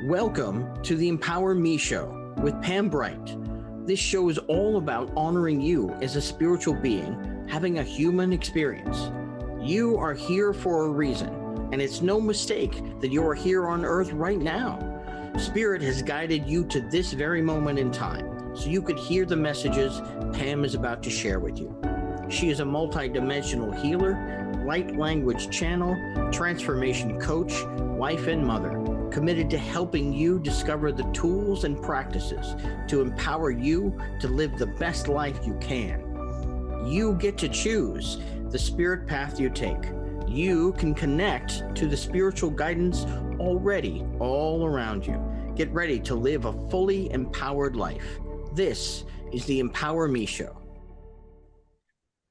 Welcome to the Empower Me Show with Pam Bright. This show is all about honoring you as a spiritual being having a human experience. You are here for a reason, and it's no mistake that you are here on Earth right now. Spirit has guided you to this very moment in time, so you could hear the messages Pam is about to share with you. She is a multidimensional healer, light language channel, transformation coach, wife and mother, committed to helping you discover the tools and practices to empower you to live the best life you can. You get to choose the spirit path you take. You can connect to the spiritual guidance already all around you. Get ready to live a fully empowered life. This is the Empower Me Show.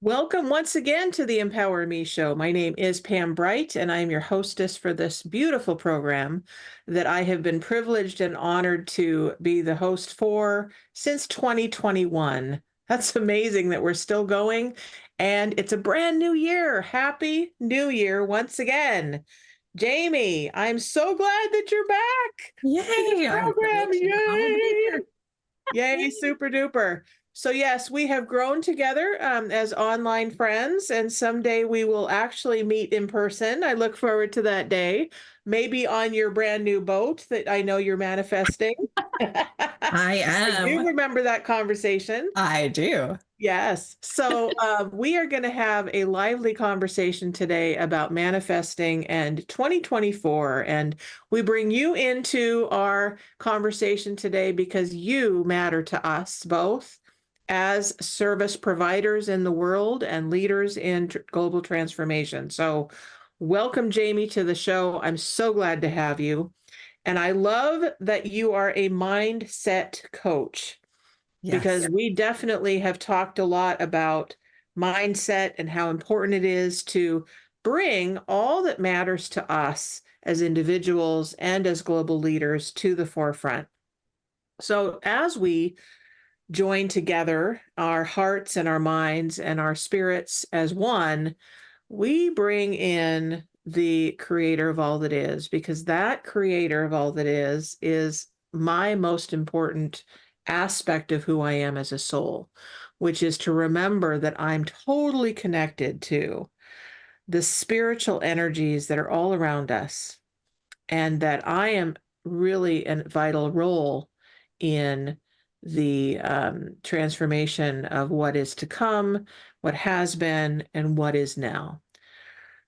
Welcome once again to the Empower Me Show. My name is Pam Bright, and I am your hostess for this beautiful program that I have been privileged and honored to be the host for since 2021. That's amazing that we're still going, and it's a brand new year. Happy New Year once again. Jamie, I'm so glad that you're back. Yay! Program. Yay! Yay, super duper. So yes, we have grown together as online friends, and someday we will actually meet in person. I look forward to that day, maybe on your brand new boat that I know you're manifesting. I am. I do remember that conversation. I do. Yes. So we are going to have a lively conversation today about manifesting and 2024. And we bring you into our conversation today because you matter to us both as service providers in the world and leaders in global transformation. So welcome, Jamie, to the show. I'm so glad to have you. And I love that you are a mindset coach. Yes. Because we definitely have talked a lot about mindset and how important it is to bring all that matters to us as individuals and as global leaders to the forefront. So as we join together our hearts and our minds and our spirits as one, we bring in the creator of all that is, because that creator of all that is my most important aspect of who I am as a soul, which is to remember that I'm totally connected to the spiritual energies that are all around us, and that I am really a vital role in the transformation of what is to come, what has been, and what is now.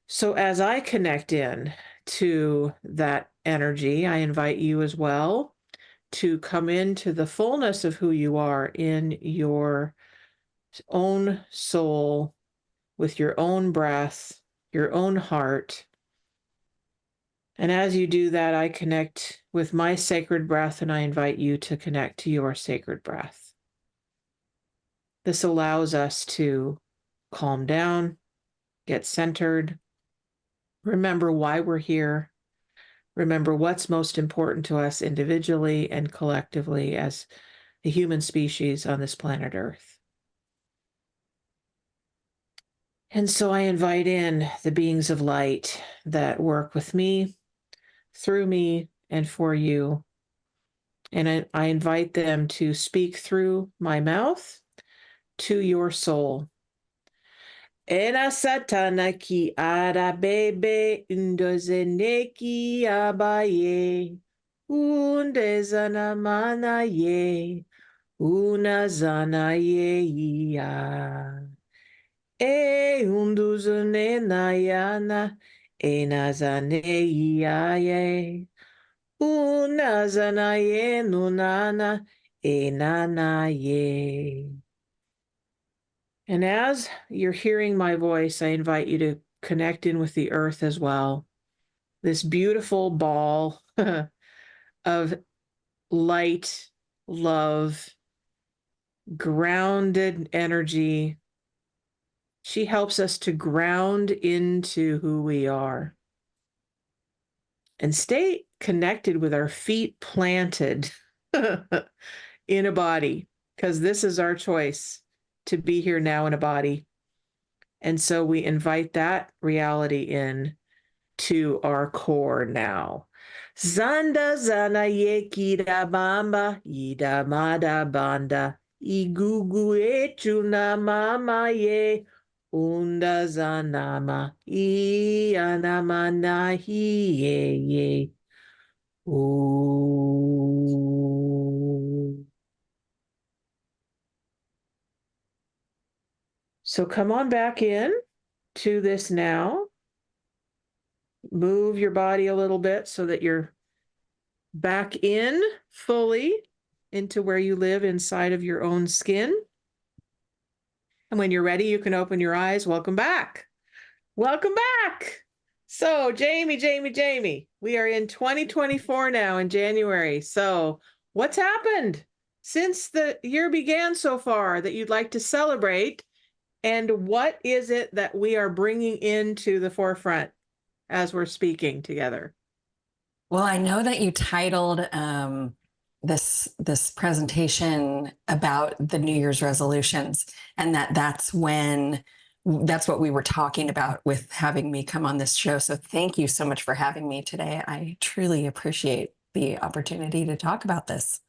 So as I connect in to that energy, I invite you as well to come into the fullness of who you are in your own soul, with your own breath, your own heart. And as you do that, I connect with my sacred breath, and I invite you to connect to your sacred breath. This allows us to calm down, get centered, remember why we're here, remember what's most important to us individually and collectively as the human species on this planet Earth. And so I invite in the beings of light that work with me, through me, and for you. And I invite them to speak through my mouth to your soul. Ena satana ki ara bebe undozene ki abaye undezana mana ye unazana ye ya e unduzune nayana enazane ya ye unazana ye nunana enana ye. And as you're hearing my voice, I invite you to connect in with the earth as well. This beautiful ball of light, love, grounded energy. She helps us to ground into who we are and stay connected with our feet planted in a body, because this is our choice to be here now in a body. And so we invite that reality in to our core now. Zanda zana ye kida bamba, ida mada banda, igugu echuna mama ye, unda zanama, ianamana hiye ye. Ooh. So come on back in to this now. Move your body a little bit so that you're back in fully into where you live inside of your own skin. And when you're ready, you can open your eyes. Welcome back. Welcome back. So, Jamie, we are in 2024 now in January. So, what's happened since the year began so far that you'd like to celebrate? And what is it that we are bringing into the forefront as we're speaking together? Well, I know that you titled this presentation about the New Year's resolutions, and that's what we were talking about with having me come on this show. So thank you so much for having me today. I truly appreciate the opportunity to talk about this.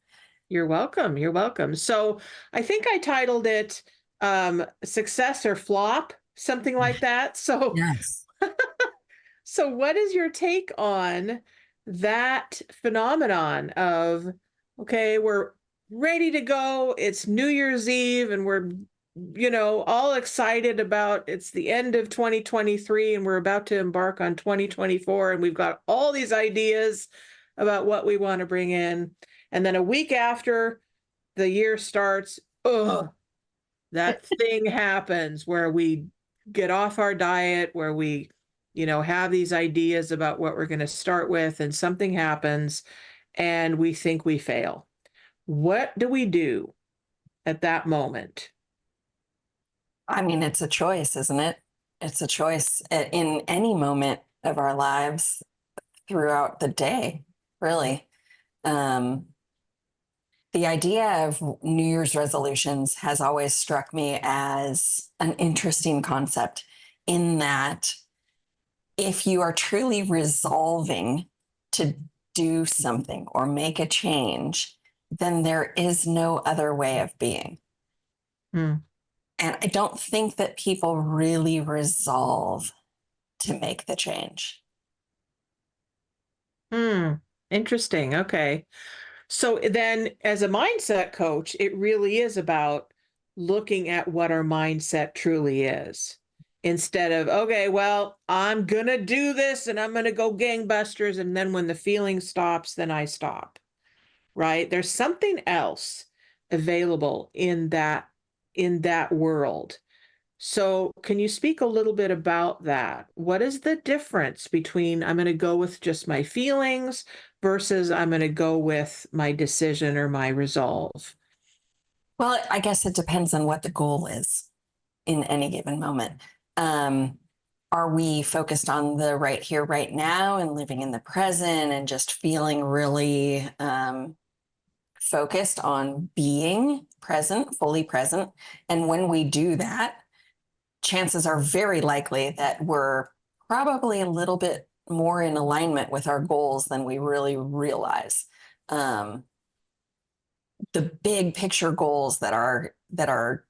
You're welcome. You're welcome. So I think I titled it Success or Flop, something like that. So Yes. So what is your take on that phenomenon of, okay, we're ready to go, it's New Year's Eve, and we're, all excited about it's the end of 2023 and we're about to embark on 2024, and we've got all these ideas about what we want to bring in. And then a week after the year starts, that thing happens where we get off our diet, where we have these ideas about what we're going to start with, and something happens and we think we fail. What do we do at that moment? I mean, it's a choice, isn't it? It's a choice in any moment of our lives throughout the day, really. The idea of New Year's resolutions has always struck me as an interesting concept, in that if you are truly resolving to do something or make a change, then there is no other way of being. And I don't think that people really resolve to make the change. Interesting. Okay. So then, as a mindset coach, it really is about looking at what our mindset truly is, instead of, okay, well, I'm going to do this and I'm going to go gangbusters. And then when the feeling stops, then I stop, right? There's something else available in that world. So can you speak a little bit about that? What is the difference between I'm going to go with just my feelings versus I'm going to go with my decision or my resolve? Well, I guess it depends on what the goal is in any given moment. Are we focused on the right here, right now, and living in the present and just feeling really focused on being present, fully present? And when we do that, chances are very likely that we're probably a little bit more in alignment with our goals than we really realize. The big picture goals that are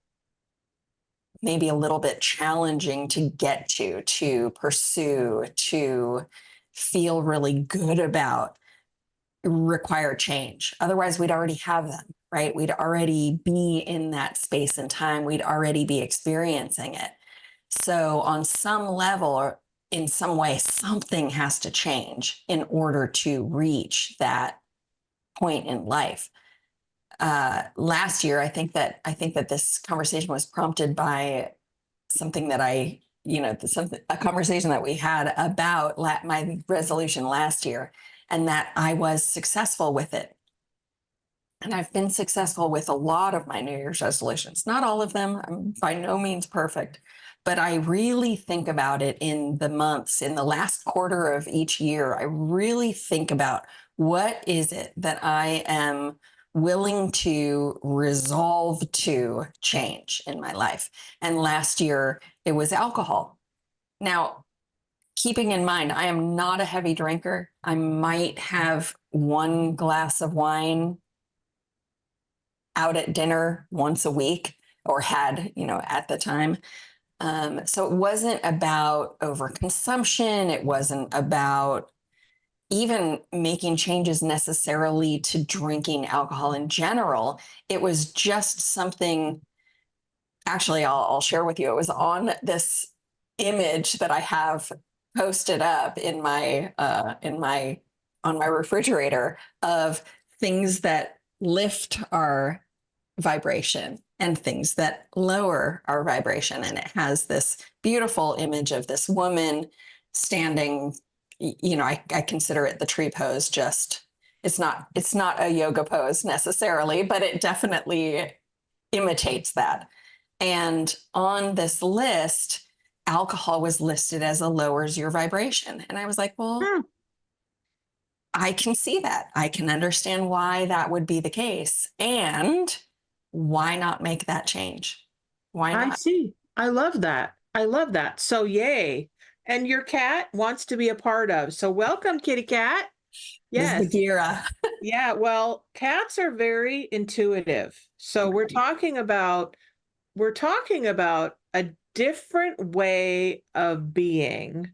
maybe a little bit challenging to get to pursue, to feel really good about, require change. Otherwise, we'd already have them, right? We'd already be in that space and time. We'd already be experiencing it. So on some level or in some way, something has to change in order to reach that point in life. Last year, I think that this conversation was prompted by something that a conversation that we had about my resolution last year, and that I was successful with it. And I've been successful with a lot of my New Year's resolutions. Not all of them. I'm by no means perfect, but I really think about it in the months, in the last quarter of each year. I really think about, what is it that I am willing to resolve to change in my life? And last year it was alcohol. Now, keeping in mind, I am not a heavy drinker. I might have one glass of wine out at dinner once a week, or had, at the time. So it wasn't about overconsumption. It wasn't about even making changes necessarily to drinking alcohol in general. It was just something, actually, I'll share with you. It was on this image that I have posted up on my refrigerator, of things that lift our vibration and things that lower our vibration. And it has this beautiful image of this woman standing, I consider it the tree pose. Just, it's not a yoga pose necessarily, but it definitely imitates that. And on this list, alcohol was listed as a lowers your vibration. And I was like, well, I can see that. I can understand why that would be the case. And why not make that change? Why I not? see. I love that. I love that. So yay. And your cat wants to be a part of. So welcome, kitty cat. This is Yes. Bagheera. Yeah. Well, cats are very intuitive. So we're talking about a different way of being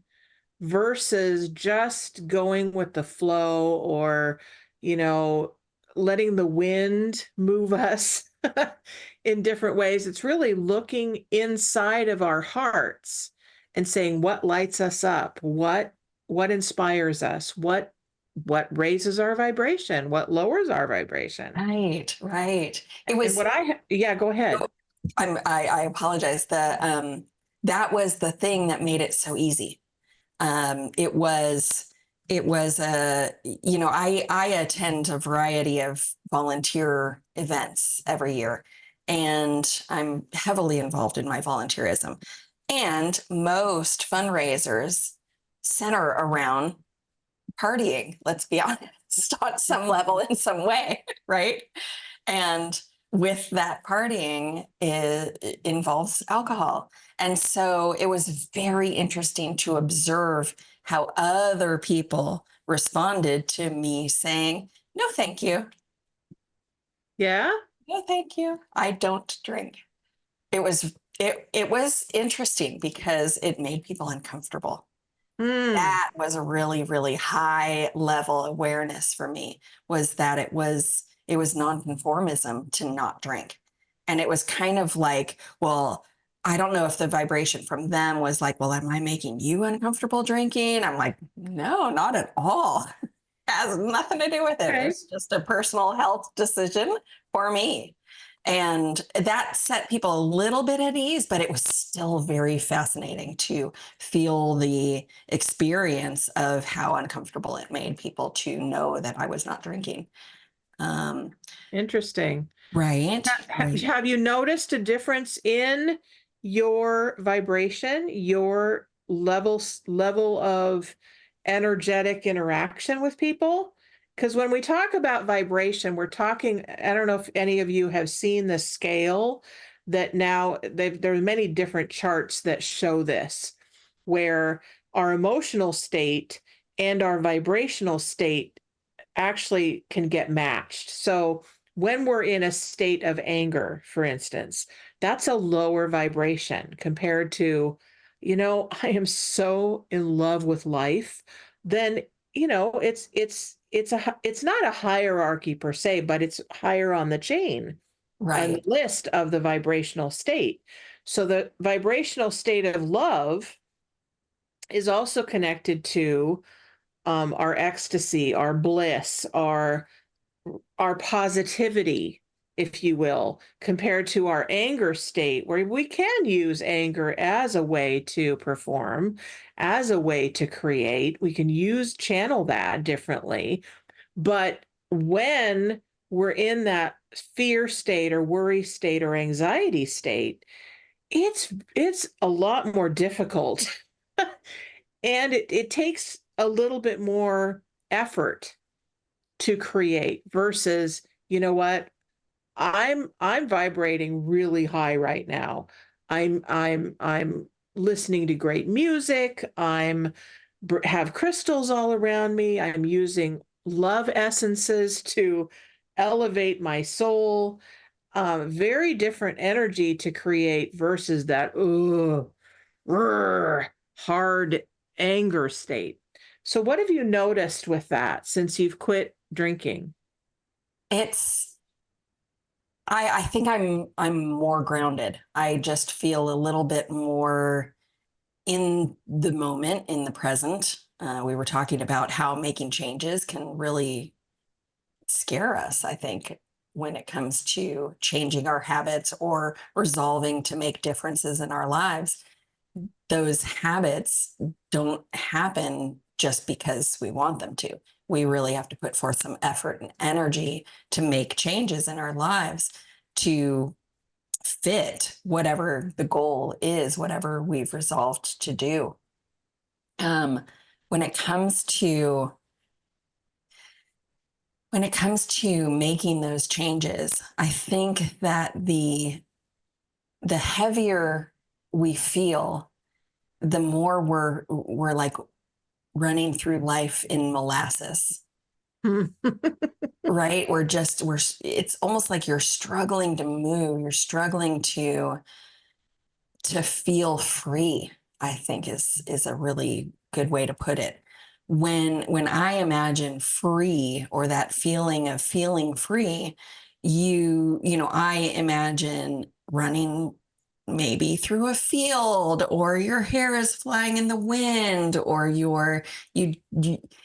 versus just going with the flow, or, letting the wind move us in different ways. It's really looking inside of our hearts and saying what lights us up, what inspires us, what raises our vibration, what lowers our vibration. Right, right. It And was, what yeah, go ahead. I apologize. That was the thing that made it so easy. It was I attend a variety of volunteer events every year, and I'm heavily involved in my volunteerism. And most fundraisers center around partying, let's be honest, on some level, in some way, right? And with that partying, it involves alcohol. And so it was very interesting to observe how other people responded to me saying, no, thank you. Yeah. No, thank you. I don't drink. It was interesting because it made people uncomfortable. That was a really, really high level awareness for me, was that it was nonconformism to not drink. And it was kind of like, well, I don't know if the vibration from them was like, well, am I making you uncomfortable drinking? I'm like, no, not at all. It has nothing to do with it. Okay. It's just a personal health decision for me. And that set people a little bit at ease, but it was still very fascinating to feel the experience of how uncomfortable it made people to know that I was not drinking. Interesting. Right. Have you noticed a difference in your vibration, your level of energetic interaction with people? Because when we talk about vibration, we're talking, I don't know if any of you have seen the scale that now there are many different charts that show this, where our emotional state and our vibrational state actually can get matched. So when we're in a state of anger, for instance, that's a lower vibration compared to, I am so in love with life. Then, it's not a hierarchy per se, but it's higher on the chain, on the list of the vibrational state. So the vibrational state of love is also connected to our ecstasy, our bliss, our positivity, if you will, compared to our anger state, where we can use anger as a way to perform, as a way to create. We can channel that differently. But when we're in that fear state or worry state or anxiety state, it's a lot more difficult. And it takes a little bit more effort to create versus, you know what, I'm vibrating really high right now. I'm listening to great music. I'm have crystals all around me. I'm using love essences to elevate my soul. Very different energy to create versus that hard anger state. So, what have you noticed with that since you've quit drinking? It's I think I'm more grounded. I just feel a little bit more in the moment, in the present. We were talking about how making changes can really scare us, I think, when it comes to changing our habits or resolving to make differences in our lives. Those habits don't happen just because we want them to. We really have to put forth some effort and energy to make changes in our lives to fit whatever the goal is, whatever we've resolved to do. When it comes to making those changes, I think that the heavier we feel, the more we're like running through life in molasses. Right? We're it's almost like you're struggling to move, you're struggling to feel free, I think is a really good way to put it. When I imagine free, or that feeling of feeling free, I imagine running maybe through a field, or your hair is flying in the wind, or you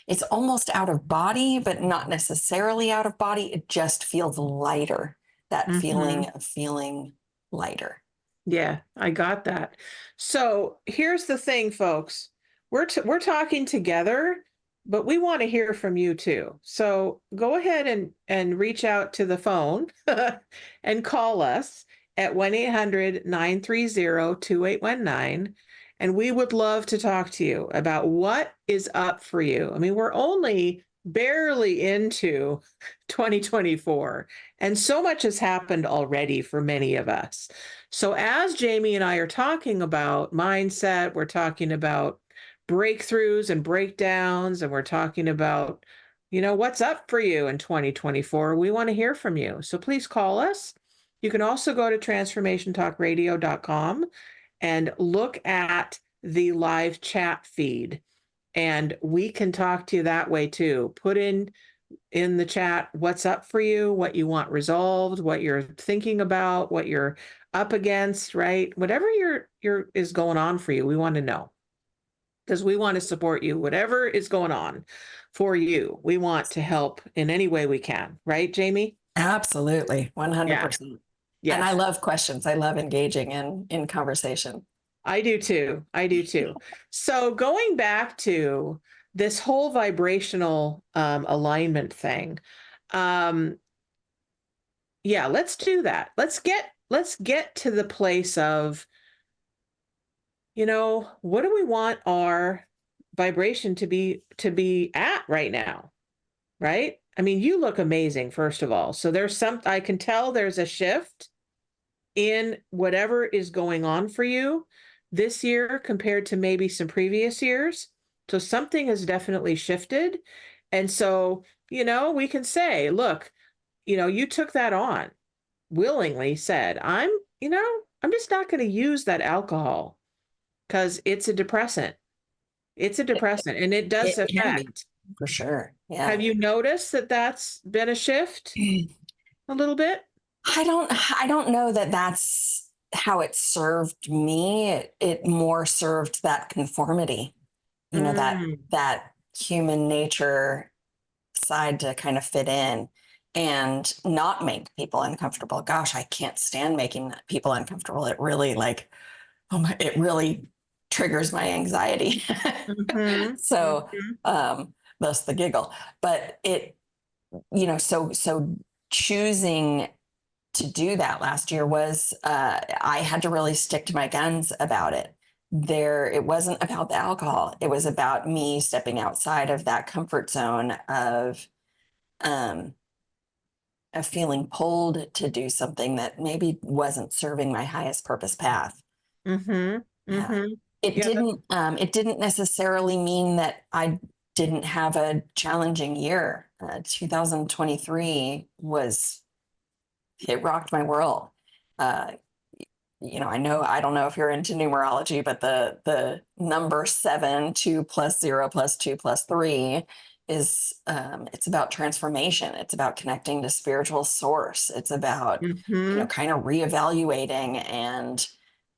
it's almost out of body, but not necessarily out of body. It just feels lighter, that feeling of feeling lighter. Yeah, I got that. So here's the thing, folks. We're talking together, but we want to hear from you too. So go ahead and reach out to the phone and call us at 1-800-930-2819. And we would love to talk to you about what is up for you. I mean, we're only barely into 2024, and so much has happened already for many of us. So, as Jamie and I are talking about mindset, we're talking about breakthroughs and breakdowns, and we're talking about, what's up for you in 2024. We want to hear from you. So, please call us. You can also go to transformationtalkradio.com and look at the live chat feed, and we can talk to you that way too. Put in the chat what's up for you, what you want resolved, what you're thinking about, what you're up against, right? Whatever your is going on for you, we want to know, because we want to support you. Whatever is going on for you, we want to help in any way we can, right, Jamie? Absolutely, 100%. Yes. And I love questions. I love engaging in conversation. I do too. I do too. So going back to this whole vibrational alignment thing, yeah, let's do that. Let's get to the place of, what do we want our vibration to be at right now, right? I mean, you look amazing, first of all. So I can tell there's a shift in whatever is going on for you this year compared to maybe some previous years. So something has definitely shifted. And so, we can say, look, you took that on, willingly said, I'm just not going to use that alcohol because it's a depressant. It's a depressant, and it does It can be, affect. for sure. Yeah. Have you noticed that that's been a shift a little bit? I don't know that that's how it served me. It more served that conformity, that human nature side to kind of fit in and not make people uncomfortable. Gosh, I can't stand making people uncomfortable. It really it really triggers my anxiety. So, thus the giggle. But so choosing to do that last year was, I had to really stick to my guns about it. It wasn't about the alcohol. It was about me stepping outside of that comfort zone of feeling pulled to do something that maybe wasn't serving my highest purpose path. Yeah. Mm-hmm. It Yeah. didn't necessarily mean that I didn't have a challenging year. 2023 was, it rocked my world. Uh, I don't know if you're into numerology, but the number 7, 2 plus 0 plus 2 plus 3 is, it's about transformation. It's about connecting to spiritual source. It's about, Mm-hmm. kind of reevaluating and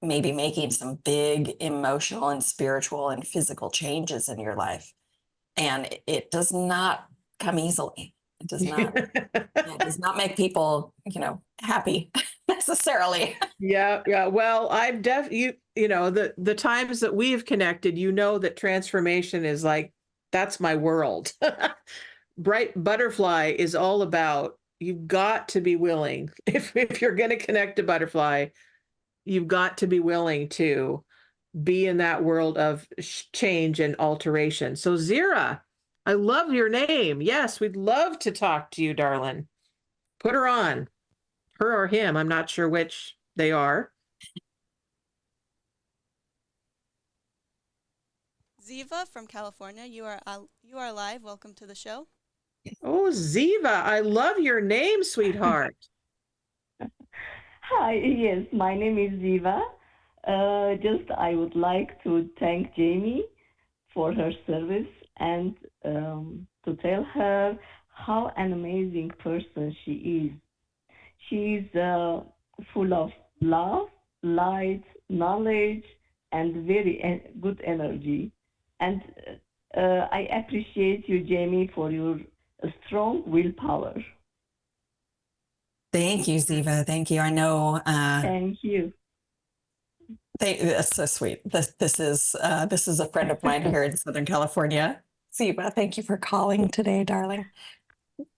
maybe making some big emotional and spiritual and physical changes in your life. And it does not come easily. It does not make people, happy necessarily. Yeah, yeah. Well, I've the times that we've connected, that transformation is like, that's my world. Bright Butterfly is all about, you've got to be willing. If you're going to connect to Butterfly, you've got to be willing to be in that world of change and alteration. So Zira, I love your name. Yes, we'd love to talk to you, darling. Put her on. Her or him, I'm not sure which they are. Ziva from California, you are live. Welcome to the show. Oh, Ziva, I love your name, sweetheart. Hi, yes, my name is Ziva. I would like to thank Jamie for her service and to tell her how an amazing person she is. She is full of love, light, knowledge, and very good energy. And I appreciate you, Jamie, for your strong willpower. Thank you, Ziva. Thank you. I know. Thank you. That's so sweet. This is a friend of mine here in Southern California. Ziva, thank you for calling today, darling.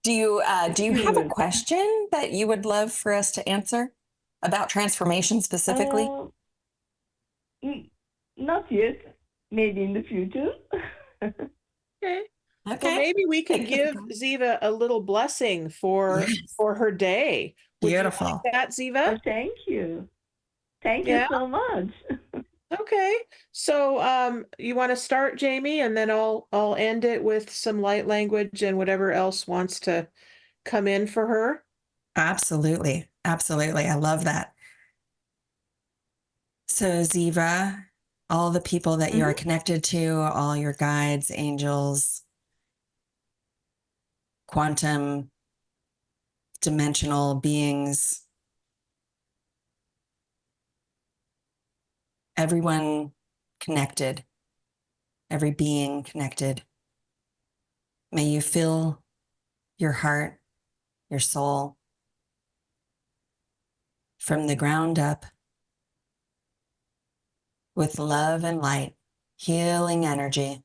Do you have a question that you would love for us to answer about transformation specifically? Not yet. Maybe in the future. Okay. Okay. Well, maybe we could give Ziva a little blessing for her day. Would Beautiful. you like that, Ziva? Oh, thank you. Thank you so much. Okay. So you want to start, Jamie, and then I'll end it with some light language and whatever else wants to come in for her. Absolutely. Absolutely. I love that. So Ziva, all the people that you are connected to, all your guides, angels, quantum, dimensional beings, everyone connected, every being connected. May you fill your heart, your soul, from the ground up with love and light, healing energy,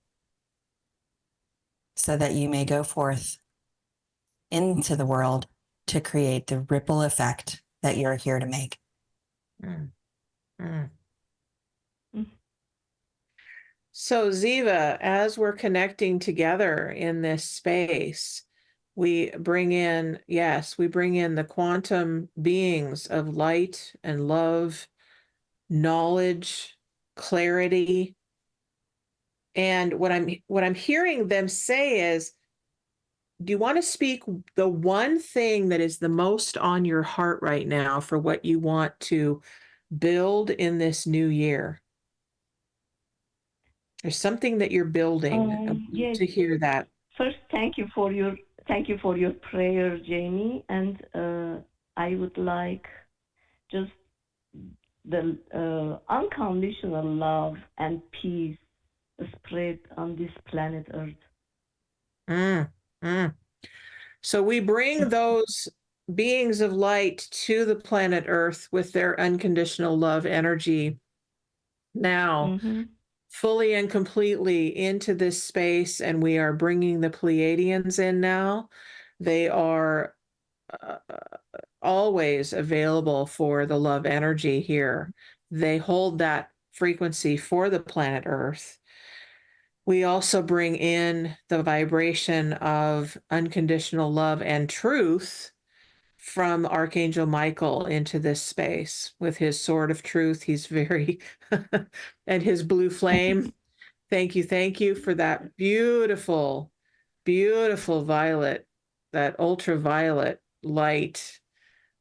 so that you may go forth into the world to create the ripple effect that you're here to make. Mm. Mm. So Ziva, as we're connecting together in this space, we bring in the quantum beings of light and love, knowledge, clarity. And what I'm hearing them say is, do you want to speak the one thing that is the most on your heart right now for what you want to build in this new year? There's something that you're building. Yes. To hear that. First, thank you for your prayer, Jamie, and I would like just the unconditional love and peace spread on this planet Earth. So we bring those beings of light to the planet Earth with their unconditional love energy now, fully and completely into this space, and we are bringing the Pleiadians in now. They are always available for the love energy here. They hold that frequency for the planet Earth. We also bring in the vibration of unconditional love and truth from Archangel Michael into this space with his sword of truth. He's very, and his blue flame. Thank you for that beautiful, beautiful violet, that ultraviolet light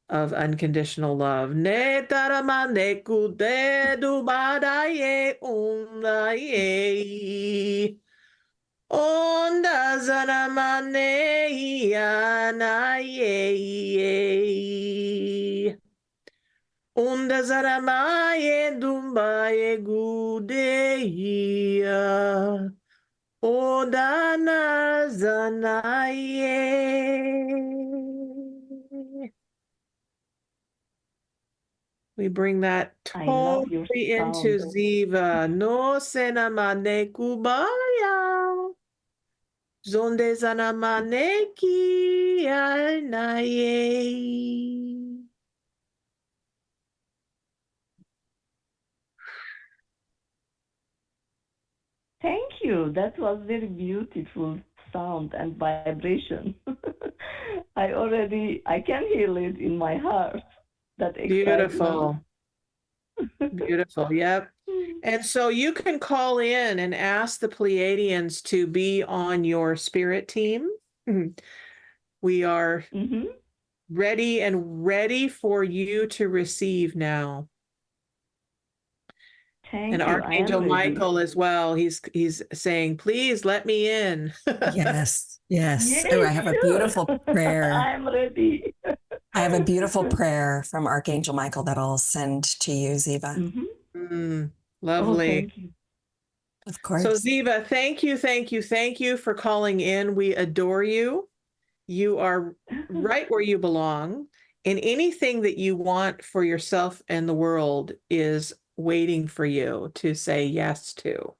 of unconditional love. Ne taramane kude dubadaye undaye. Onda zanamane yanaye. Onda zaramaye dumbaye gudeya. Odana zanaye. We bring that I love your totally into sound. Ziva. No senamane kubaya. Zonde zanamane ki anaye. Thank you. That was very beautiful sound and vibration. I can feel it in my heart. That Beautiful. excitement. Beautiful. Yep. And so you can call in and ask the Pleiadians to be on your spirit team. We are Mm-hmm. ready for you to receive now. Thank And you. I am Archangel ready. Michael as well. He's saying, please let me in. Yes, yes. Yes, Oh, I have a sure. beautiful prayer. I'm ready. I have a beautiful prayer from Archangel Michael that I'll send to you, Ziva. Mm-hmm. Oh, Lovely. thank you. Of course. So Ziva, thank you for calling in. We adore you. You are right where you belong. And anything that you want for yourself and the world is waiting for you to say yes to.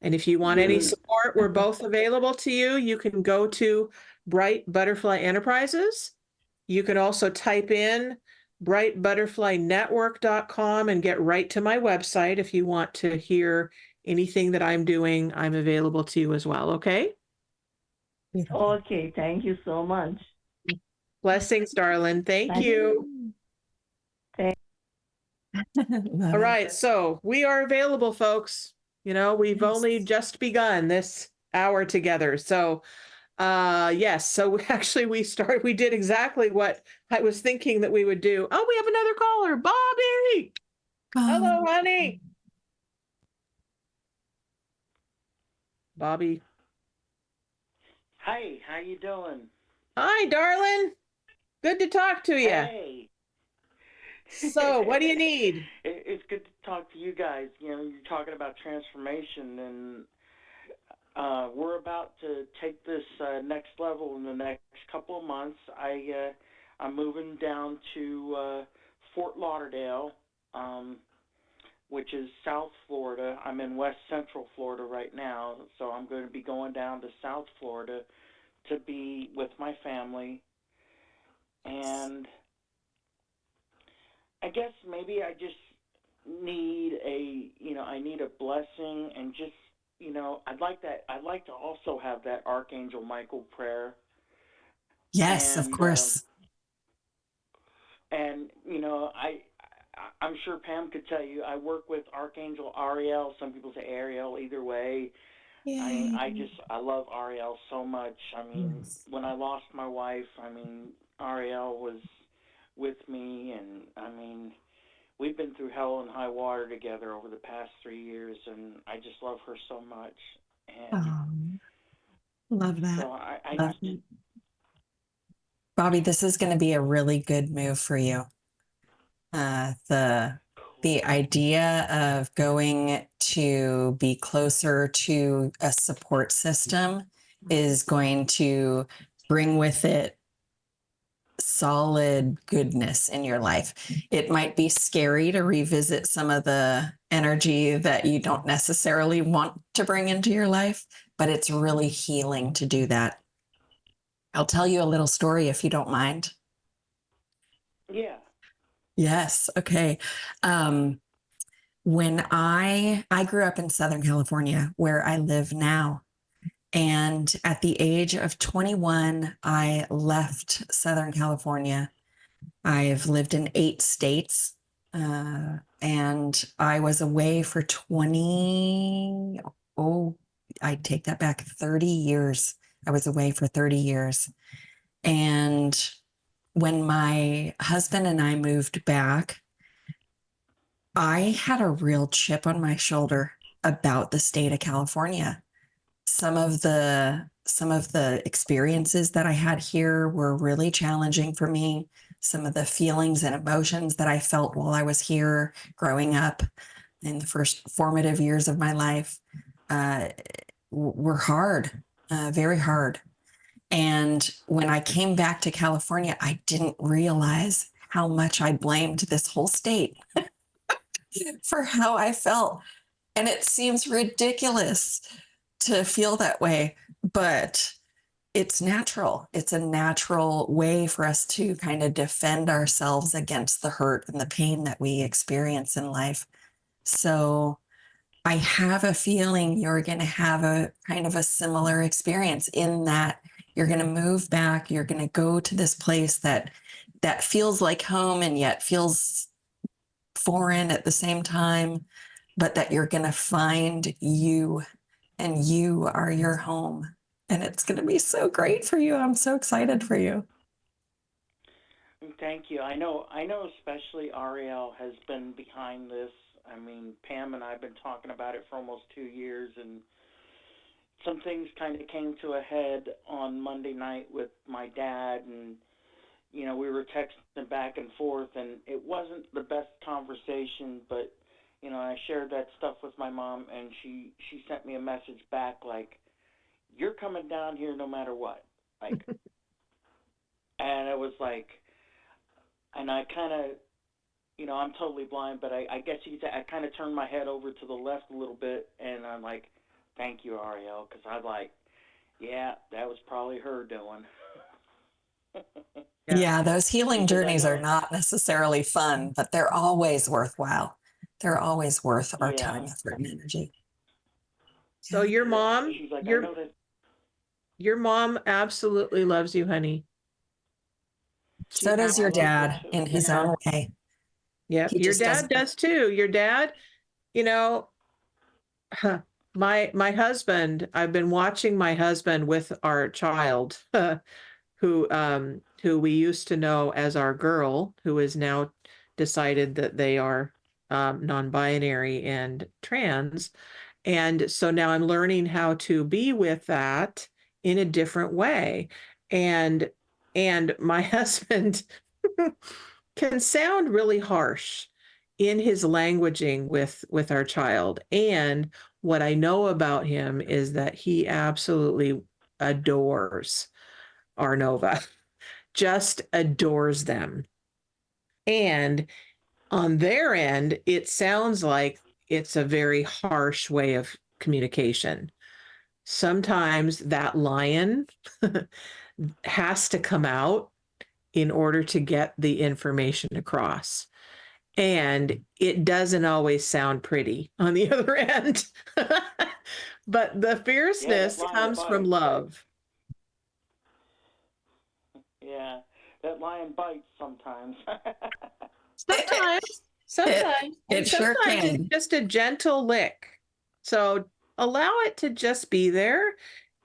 And if you want any Good. support, we're both available to you. You can go to Bright Butterfly Enterprises. You can also type in brightbutterflynetwork.com and get right to my website if you want to hear anything that I'm doing. I'm available to you as well. Okay? Okay, thank you so much. Blessings, darling. Thank Thank you. Love All it. right. So we are available, folks. You know, we've Yes. only just begun this hour together. So yes. So actually we did exactly what I was thinking that we would do. Oh, we have another caller, Bobby. Hello, honey. Bobby. Hi, how you doing? Hi, darling. Good to talk to you. Hey. So, what do you need? It's good to talk to you guys. You know, you're talking about transformation, and we're about to take this next level in the next couple of months. I'm moving down to Fort Lauderdale, which is South Florida. I'm in West Central Florida right now, so I'm going to be going down to South Florida to be with my family. And I guess maybe I just need I need a blessing, and just, I'd like to also have that Archangel Michael prayer. Yes, of And course. I'm sure Pam could tell you, I work with Archangel Ariel. Some people say Ariel, either way. I love Ariel so much. Yes. When I lost my wife, Ariel was with me, and we've been through hell and high water together over the past 3 years, and I just love her so much. And Love that. so I Love just, it. Bobby, this is going to be a really good move for you. The idea of going to be closer to a support system is going to bring with it solid goodness in your life. It might be scary to revisit some of the energy that you don't necessarily want to bring into your life, but it's really healing to do that. I'll tell you a little story if you don't mind. yeah. Yes. Okay. When I grew up in Southern California, where I live now, And at the age of 21, I left Southern California. I've lived in 8 states, and I was away for 20, oh, I take that back, 30 years. I was away for 30 years. And when my husband and I moved back, I had a real chip on my shoulder about the state of California. Some of the experiences that I had here were really challenging for me. Some of the feelings and emotions that I felt while I was here growing up in the first formative years of my life were hard, very hard. And when I came back to California, I didn't realize how much I blamed this whole state for how I felt. And it seems ridiculous to feel that way, but it's natural. It's a natural way for us to kind of defend ourselves against the hurt and the pain that we experience in life. So I have a feeling you're going to have a kind of a similar experience in that you're going to move back. You're going to go to this place that feels like home and yet feels foreign at the same time, but that you're going to find you, and you are your home. And it's going to be so great for you. I'm so excited for you. Thank you. I know especially Ariel has been behind this. I mean, Pam and I have been talking about it for almost 2 years, and some things kind of came to a head on Monday night with my dad, and, you know, we were texting back and forth, and it wasn't the best conversation, but, you know, I shared that stuff with my mom, and she sent me a message back like, "You're coming down here no matter what." Like, and it was like, and I kind of, you know, I'm totally blind, but I guess you could say I kind of turned my head over to the left a little bit, and I'm like, "Thank you, Ariel," because I'm like, yeah, that was probably her doing. Yeah, those healing Because I journeys are know, not necessarily fun, but they're always worthwhile. They're always worth our yeah. time, effort, and energy. So your mom, She's like, I know that. your mom absolutely loves you, honey. So does your I love that dad too. in his Yeah. own way. Yep. He Your just dad doesn't. does too. Your dad, you know, my husband, I've been watching my husband with our child, who we used to know as our girl, who is now decided that they are non-binary and trans. And so now I'm learning how to be with that in a different way. And my husband can sound really harsh in his languaging with our child. And what I know about him is that he absolutely adores our Nova, just adores them. And on their end, it sounds like it's a very harsh way of communication. Sometimes that lion has to come out in order to get the information across. And it doesn't always sound pretty on the other end. But the Yeah, that fierceness lion comes from bites. love. Yeah, that lion bites sometimes. Sometimes, It, and it sure sometimes it's can. just a gentle lick. So allow it to just be there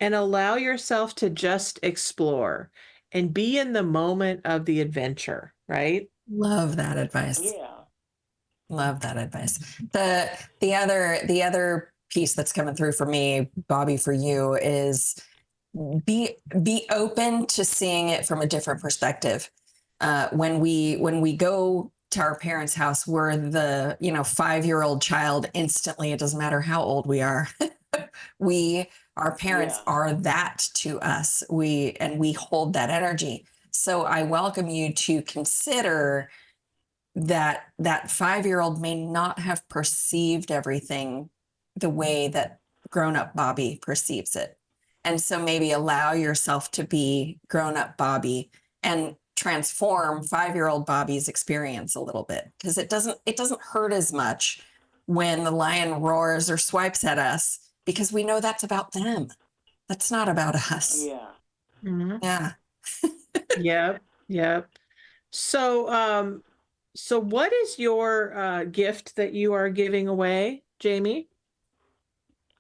and allow yourself to just explore and be in the moment of the adventure, right? Love that advice. Yeah. Love that advice. The other piece that's coming through for me, Bobby, for you is be open to seeing it from a different perspective. When we go to our parents' house, we're the 5-year-old child instantly. It doesn't matter how old we are. Our parents Yeah. are that to us. We hold that energy. So I welcome you to consider that 5-year-old may not have perceived everything the way that grown-up Bobby perceives it. And so maybe allow yourself to be grown-up Bobby and transform 5-year-old Bobby's experience a little bit, because it doesn't hurt as much when the lion roars or swipes at us, because we know that's about them. That's not about us. Yeah. Mhm. Yeah. Yep. Yep. So, so what is your gift that you are giving away, Jamie?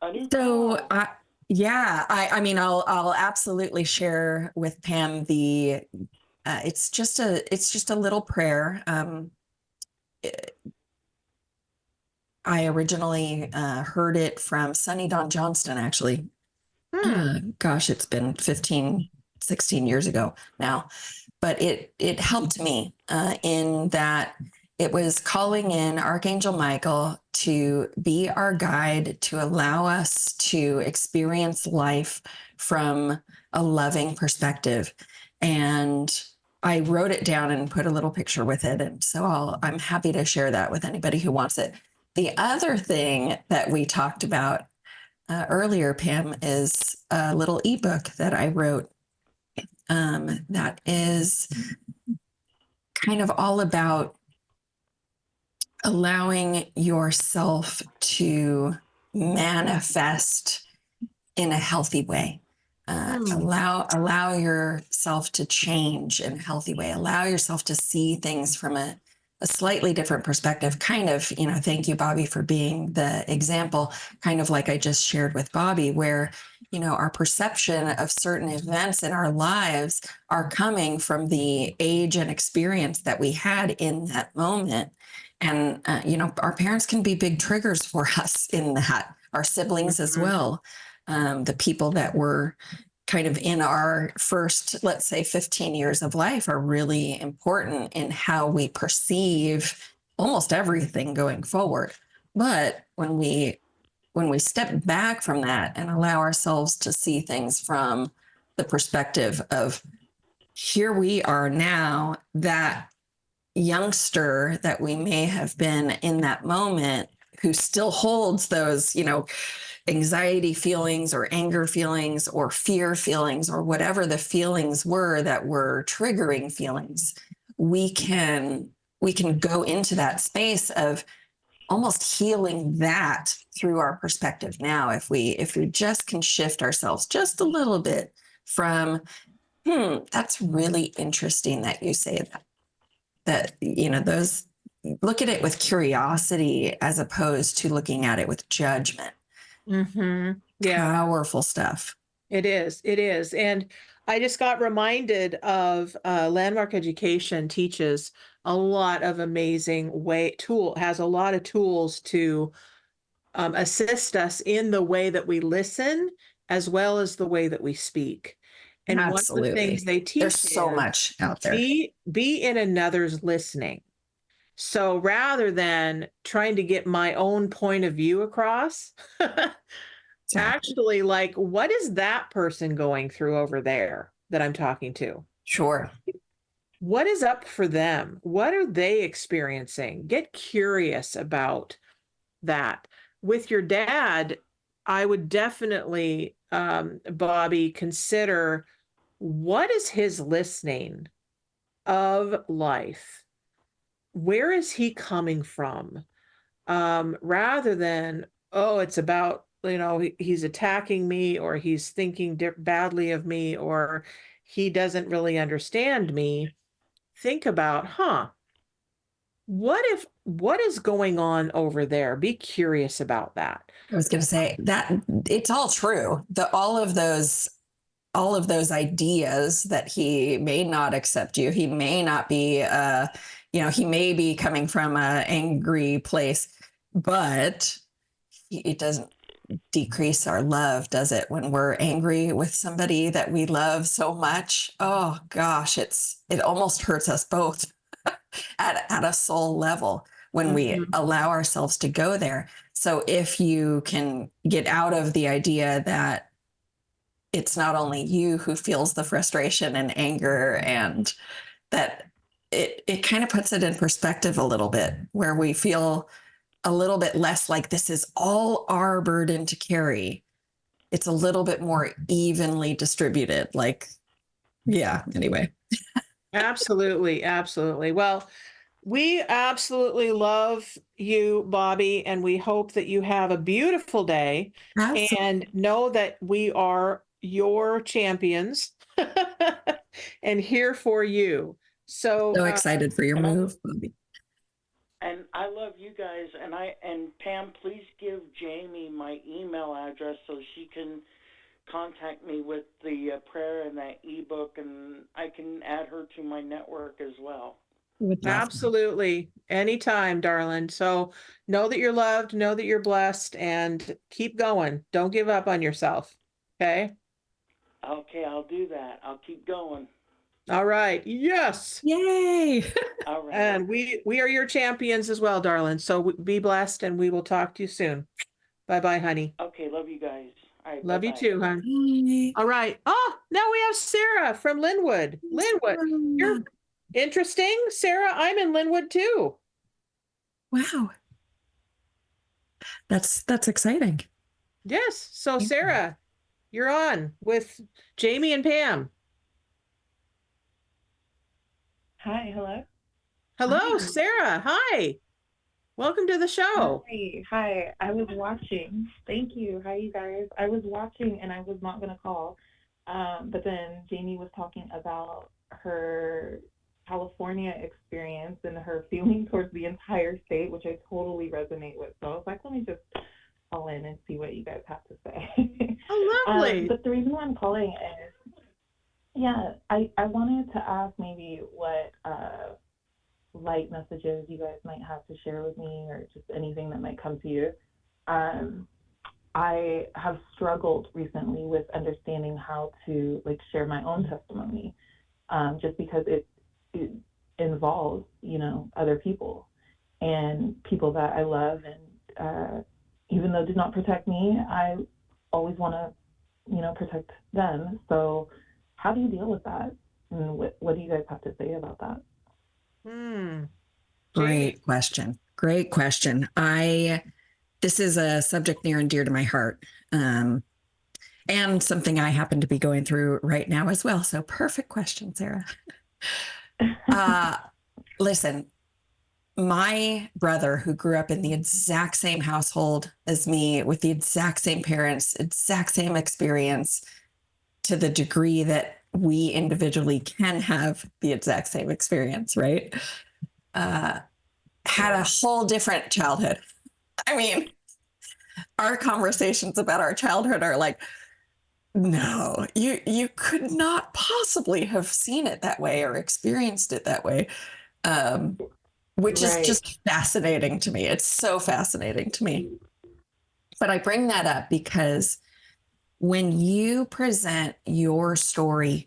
A new So, car. I mean, I'll absolutely share with Pam it's just a little prayer. I originally heard it from Sonny Don Johnston, actually. Gosh, it's been 15, 16 years ago now, but it helped me in that it was calling in Archangel Michael to be our guide, to allow us to experience life from a loving perspective. And I wrote it down and put a little picture with it. And so I'm happy to share that with anybody who wants it. The other thing that we talked about earlier, Pam, is a little ebook that I wrote that is kind of all about allowing yourself to manifest in a healthy way. Allow yourself to change in a healthy way. Allow yourself to see things from a slightly different perspective. Kind of, thank you, Bobby, for being the example, kind of like I just shared with Bobby, where, our perception of certain events in our lives are coming from the age and experience that we had in that moment. And, our parents can be big triggers for us in that, our siblings as well. The people that were kind of in our first, let's say, 15 years of life are really important in how we perceive almost everything going forward. But when we step back from that and allow ourselves to see things from the perspective of, here we are now, that youngster that we may have been in that moment, who still holds those, anxiety feelings or anger feelings or fear feelings or whatever the feelings were that were triggering feelings, we can go into that space of almost healing that through our perspective now, if we just can shift ourselves just a little bit from, that's really interesting that you say that those, look at it with curiosity as opposed to looking at it with judgment. Yeah. Powerful stuff. It is. It is. And I just got reminded of Landmark Education teaches a lot of amazing has a lot of tools to assist us in the way that we listen as well as the way that we speak. And one of the things they teach There's so much out there. Be in another's listening. So rather than trying to get my own point of view across, actually, like, what is that person going through over there that I'm talking to? Sure. What is up for them? What are they experiencing? Get curious about that. With your dad, I would definitely, Bobby, consider, what is his listening of life? Where is he coming from? Rather than, oh, it's about, he's attacking me, or he's thinking badly of me, or he doesn't really understand me. Think about, what is going on over there? Be curious about that. I was going to say that it's all true. All of those ideas that he may not accept you. He may not be, he may be coming from an angry place, but it doesn't decrease our love, does it? When we're angry with somebody that we love so much, oh gosh, it almost hurts us both at a soul level when we allow ourselves to go there. So if you can get out of the idea that it's not only you who feels the frustration and anger, and that it kind of puts it in perspective a little bit, where we feel a little bit less like this is all our burden to carry. It's a little bit more evenly distributed. Anyway. Absolutely. Absolutely. Well, we absolutely love you, Bobby, and we hope that you have a beautiful day. Absolutely. And know that we are your champions and here for you. So So excited for your and move, Bobby. And I love you guys. And Pam, please give Jamie my email address so she can contact me with the prayer and that ebook, and I can add her to my network as well. Would love to. absolutely, anytime, darling. So know that you're loved, know that you're blessed, and keep going. Don't give up on yourself. Okay. Okay, I'll do that. I'll keep going. All right. Yes. Yay! All right. And we are your champions as well, darling. So be blessed, and we will talk to you soon. Bye bye, honey. Okay, love you guys. All right, Love you bye-bye. too, hon. Yay. All right. Oh, now we have Sarah from Linwood. Linwood, you're interesting, Sarah. I'm in Linwood too. Wow. That's exciting. Yes. So Yeah. Sarah, you're on with Jamie and Pam. Hi, hello. Hello, Hi. Sarah. Hi. Welcome to the show. Hi. I was watching. Thank you. Hi, you guys. I was watching and I was not going to call. But then Jamie was talking about her California experience and her feeling towards the entire state, which I totally resonate with. So I was like, let me just call in and see what you guys have to say. Oh, lovely. But the reason why I'm calling is, yeah, I wanted to ask maybe what light messages you guys might have to share with me, or just anything that might come to you. I have struggled recently with understanding how to share my own testimony, just because it involves, other people and people that I love, and even though it did not protect me, I always want to, protect them. So how do you deal with that? And what do you guys have to say about that? Great question. Great question. This is a subject near and dear to my heart. And something I happen to be going through right now as well. So perfect question, Sarah. Listen, my brother, who grew up in the exact same household as me, with the exact same parents, exact same experience, to the degree that we individually can have the exact same experience, right? Had a whole different childhood. I mean, our conversations about our childhood are like, no, you could not possibly have seen it that way or experienced it that way, which is just fascinating to me. It's so fascinating to me. But I bring that up because when you present your story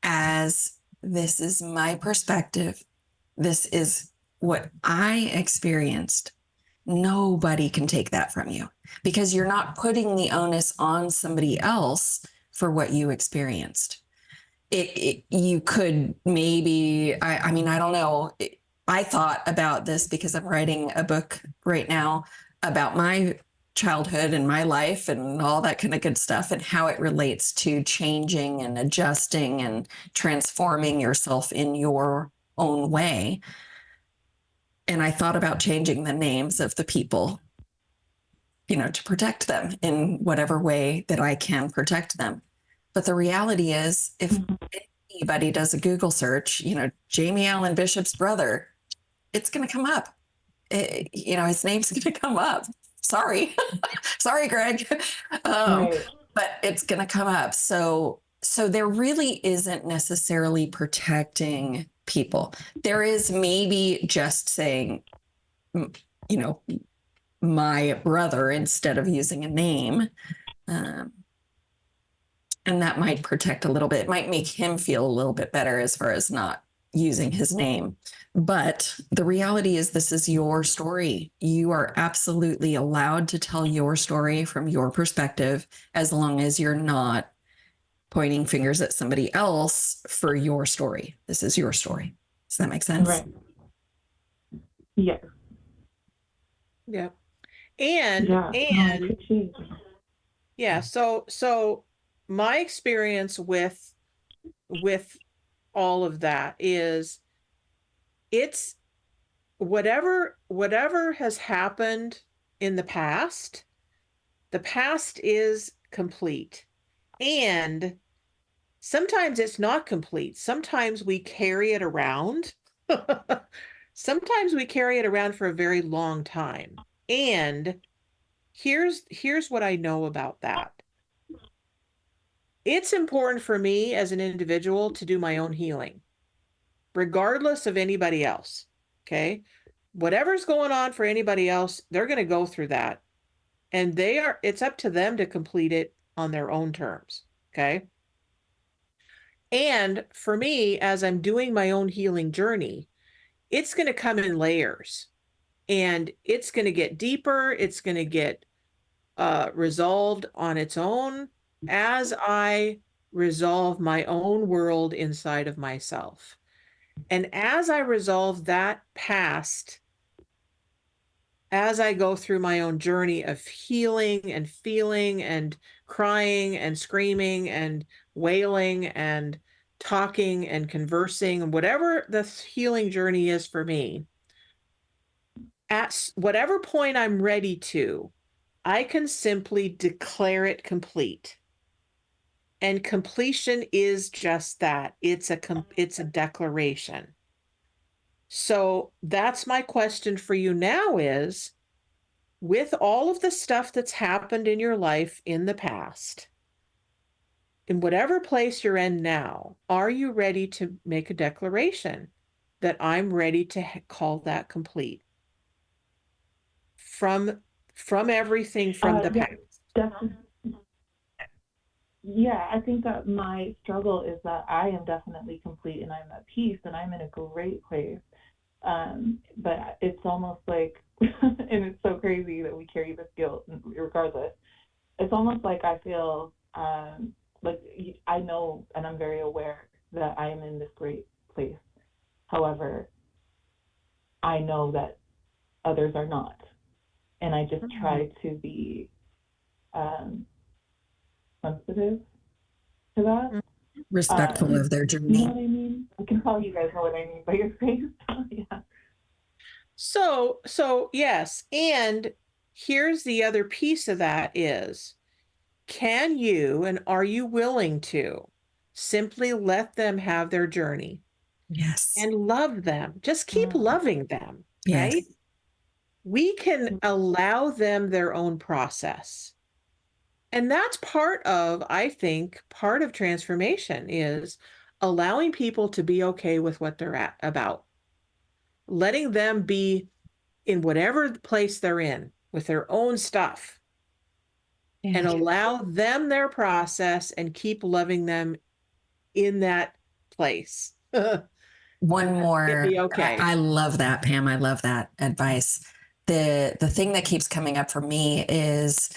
as, this is my perspective, this is what I experienced, nobody can take that from you, because you're not putting the onus on somebody else for what you experienced. You could maybe, I mean, I don't know. I thought about this because I'm writing a book right now about my childhood and my life and all that kind of good stuff, and how it relates to changing and adjusting and transforming yourself in your own way. And I thought about changing the names of the people, to protect them in whatever way that I can protect them. But the reality is, if anybody does a Google search, Jamie Allen Bishop's brother, it's going to come up. His name's going to come up. Sorry. Sorry, Greg. But it's going to come up. So there really isn't necessarily protecting people. There is maybe just saying, my brother, instead of using a name. And that might protect a little bit. It might make him feel a little bit better as far as not using his name. But the reality is, this is your story. You are absolutely allowed to tell your story from your perspective, as long as you're not pointing fingers at somebody else for your story. This is your story. Does that make sense? Right. Yeah. Yeah. So my experience with all of that is, it's whatever has happened in the past is complete. And sometimes it's not complete. Sometimes we carry it around. Sometimes we carry it around for a very long time. And here's what I know about that. It's important for me as an individual to do my own healing, regardless of anybody else. Okay. Whatever's going on for anybody else, they're going to go through that. And it's up to them to complete it on their own terms. Okay. And for me, as I'm doing my own healing journey, it's going to come in layers, and it's going to get deeper. It's going to get resolved on its own as I resolve my own world inside of myself. And as I resolve that past, as I go through my own journey of healing and feeling and crying and screaming and wailing and talking and conversing, and whatever the healing journey is for me, at whatever point I'm ready to, I can simply declare it complete. And completion is just that. It's a declaration. So that's my question for you now is, with all of the stuff that's happened in your life in the past, in whatever place you're in now, are you ready to make a declaration that I'm ready to call that complete? From everything from the past. Definitely. Yeah, I think that my struggle is that I am definitely complete and I'm at peace and I'm in a great place. But it's almost like, and it's so crazy that we carry this guilt regardless. It's almost like I feel like I know and I'm very aware that I am in this great place. However, I know that others are not. And I just try to be sensitive to that. Respectful of their You journey. know what I mean? I can tell you guys know what I mean by your face. Yeah. So yes, and here's the other piece of that is, can you and are you willing to simply let them have their journey Yes. and love them? Just keep loving them, Yes. right? We can allow them their own process. And that's I think, part of transformation is allowing people to be okay with what they're about. Letting them be in whatever place they're in with their own stuff, and allow them their process and keep loving them in that place. One more. Be okay. I love that, Pam. I love that advice. The thing that keeps coming up for me is,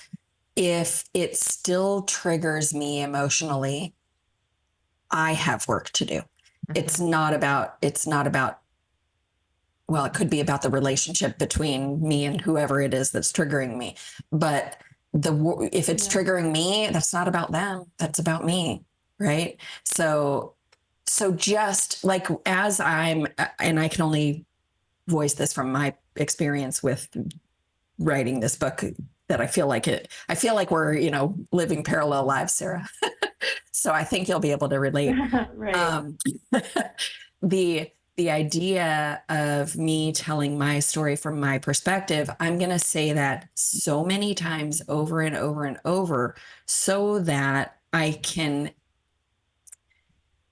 if it still triggers me emotionally, I have work to do. It's not about, well, it could be about the relationship between me and whoever it is that's triggering me. But if it's triggering me, that's not about them. That's about me. Right. So just like, as and I can only voice this from my experience with writing this book, that I feel like we're, living parallel lives, Sarah. So I think you'll be able to relate. Right. The idea of me telling my story from my perspective, I'm going to say that so many times over and over and over, so that I can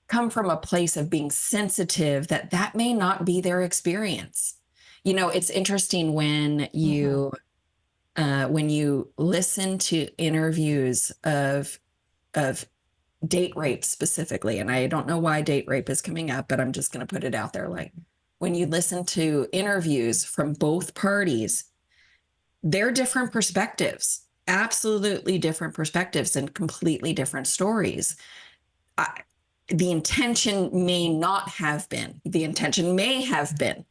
come from a place of being sensitive that may not be their experience. It's interesting when you listen to interviews of date rape specifically, and I don't know why date rape is coming up, but I'm just going to put it out there. Like, when you listen to interviews from both parties, they're different perspectives, absolutely different perspectives, and completely different stories. The intention may not have been. The intention may have been.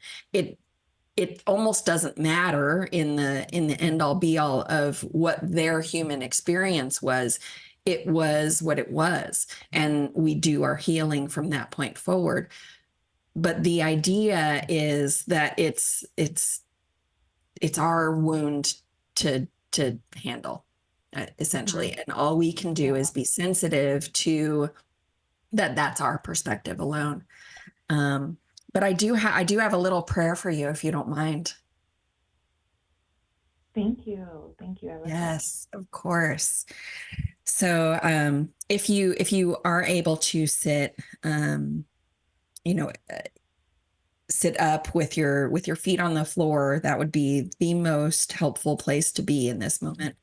It almost doesn't matter in the end all be all of what their human experience was. It was what it was, and we do our healing from that point forward. But the idea is that it's our wound to handle. essentially. And all we can do is be sensitive to that. That's our perspective alone. But I do have a little prayer for you, if you don't mind. Thank you. I love Yes, of course. So, if you are able to sit, you know, sit up with your feet on the floor, that would be the most helpful place to be in this moment.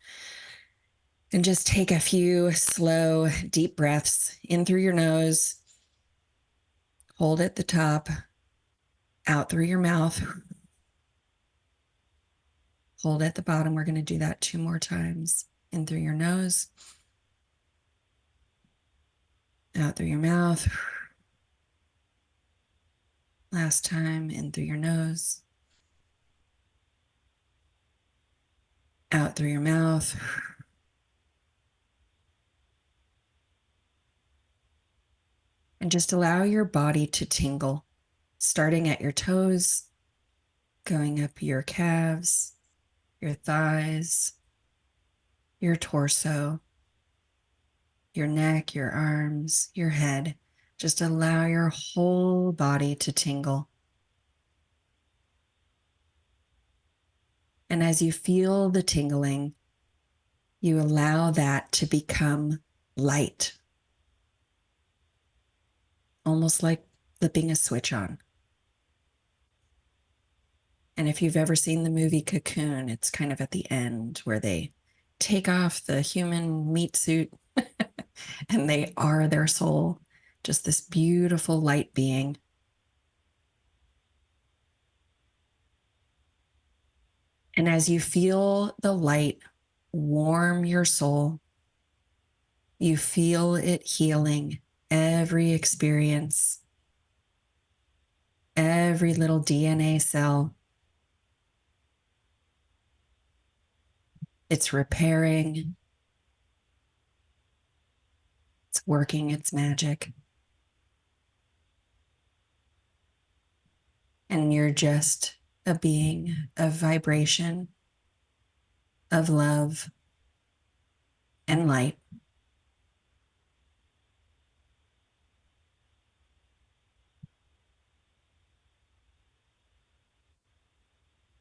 And just take a few slow, deep breaths in through your nose, hold at the top, out through your mouth, hold at the bottom. We're going to do that 2 more times. In through your nose, out through your mouth. Last time, in through your nose, out through your mouth. And just allow your body to tingle, starting at your toes, going up your calves, your thighs, your torso, your neck, your arms, your head. Just allow your whole body to tingle. And as you feel the tingling, you allow that to become light, almost like flipping a switch on. And if you've ever seen the movie Cocoon, it's kind of at the end where they take off the human meat suit and they are their soul, just this beautiful light being. And as you feel the light warm your soul, you feel it healing every experience, every little DNA cell. It's repairing. It's working its magic. And you're just a being of vibration, of love and light.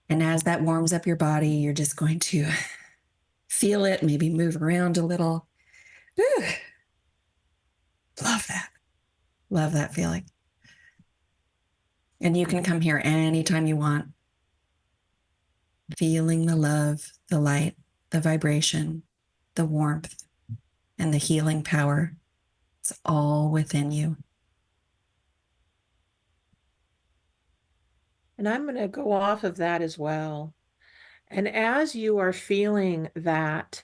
And as that warms up your body, you're just going to feel it, maybe move around a little. Whew. Love that. Love that feeling. And you can come here anytime you want, feeling the love, the light, the vibration, the warmth, and the healing power. It's all within you. And I'm going to go off of that as well. And as you are feeling that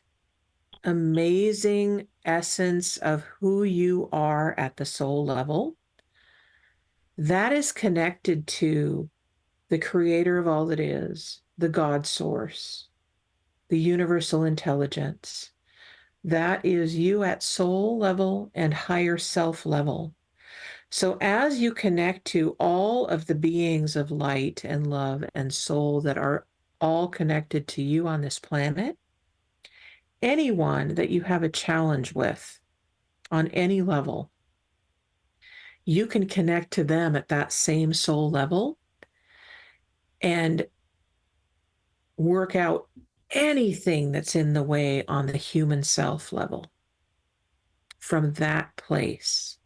amazing essence of who you are at the soul level, that is connected to the creator of all that is, the God source, the universal intelligence. That is you at soul level and higher self level. So as you connect to all of the beings of light and love and soul that are all connected to you on this planet, anyone that you have a challenge with on any level, you can connect to them at that same soul level and work out anything that's in the way on the human self level from that place.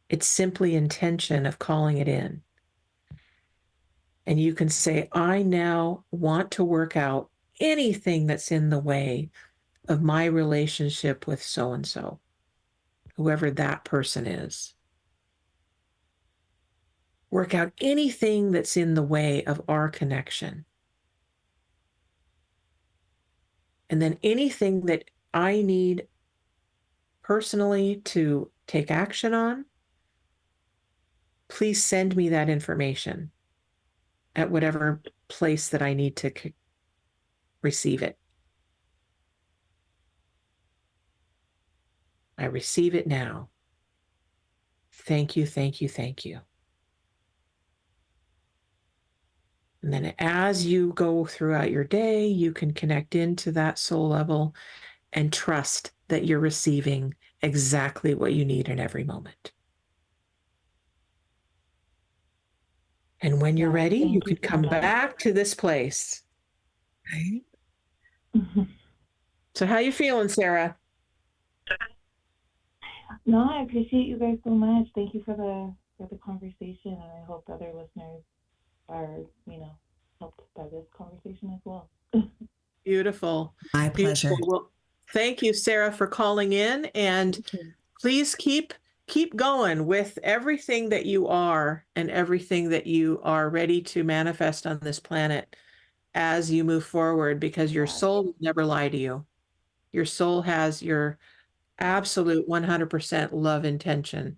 It's simply intention of calling it in. And you can say, I now want to work out anything that's in the way of my relationship with so-and-so, whoever that person is. Work out anything that's in the way of our connection. And then anything that I need personally to take action on, please send me that information at whatever place that I need to receive it. I receive it now. Thank you, thank you, thank you. And then as you go throughout your day, you can connect into that soul level and trust that you're receiving exactly what you need in every moment. And when you're ready, you can come back to this place. Right? So how you feeling, Sarah? No, I appreciate you guys so much. Thank you for the conversation, and I hope other listeners are, helped by this conversation as well. Beautiful. My pleasure. Beautiful. Well, thank you, Sarah, for calling in, and please keep going with everything that you are and everything that you are ready to manifest on this planet as you move forward, because your soul will never lie to you. Your soul has your absolute 100% love intention.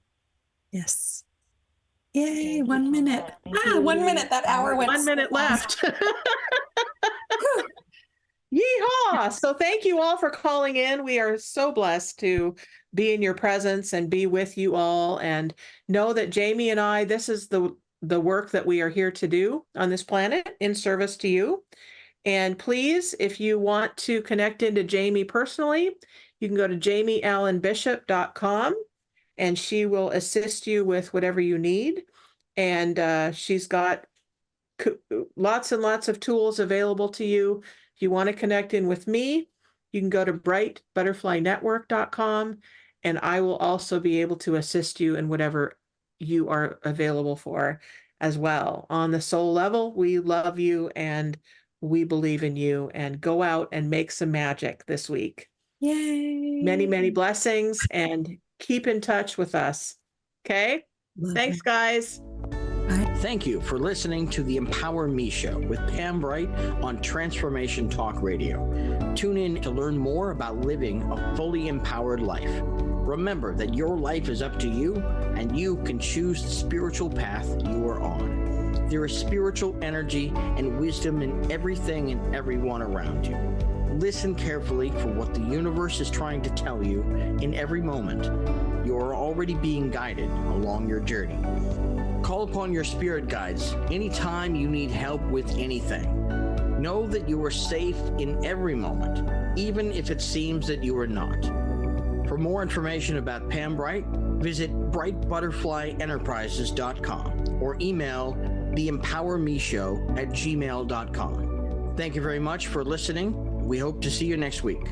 Yes. Yay, Thank 1 you so minute. much. Thank you. 1 minute. That hour went 1 so minute fast. left. Yeehaw! So thank you all for calling in. We are so blessed to be in your presence and be with you all, and know that Jamie and I, this is the work that we are here to do on this planet in service to you. And please, if you want to connect into Jamie personally, you can go to jamieallenbishop.com, and she will assist you with whatever you need. And she's got lots and lots of tools available to you. If you want to connect in with me, you can go to brightbutterflynetwork.com, and I will also be able to assist you in whatever you are available for as well. On the soul level, we love you and we believe in you, and go out and make some magic this week. Yay. Many, many blessings, and keep in touch with us. Okay? Thanks, guys. Thank you for listening to the Empower Me Show with Pam Bright on Transformation Talk Radio. Tune in to learn more about living a fully empowered life. Remember that your life is up to you, and you can choose the spiritual path you are on. There is spiritual energy and wisdom in everything and everyone around you. Listen carefully for what the universe is trying to tell you in every moment. You are already being guided along your journey. Call upon your spirit guides anytime you need help with anything. Know that you are safe in every moment, even if it seems that you are not. For more information about Pam Bright, visit brightbutterflyenterprises.com or email theempowermeshow@gmail.com. Thank you very much for listening. We hope to see you next week.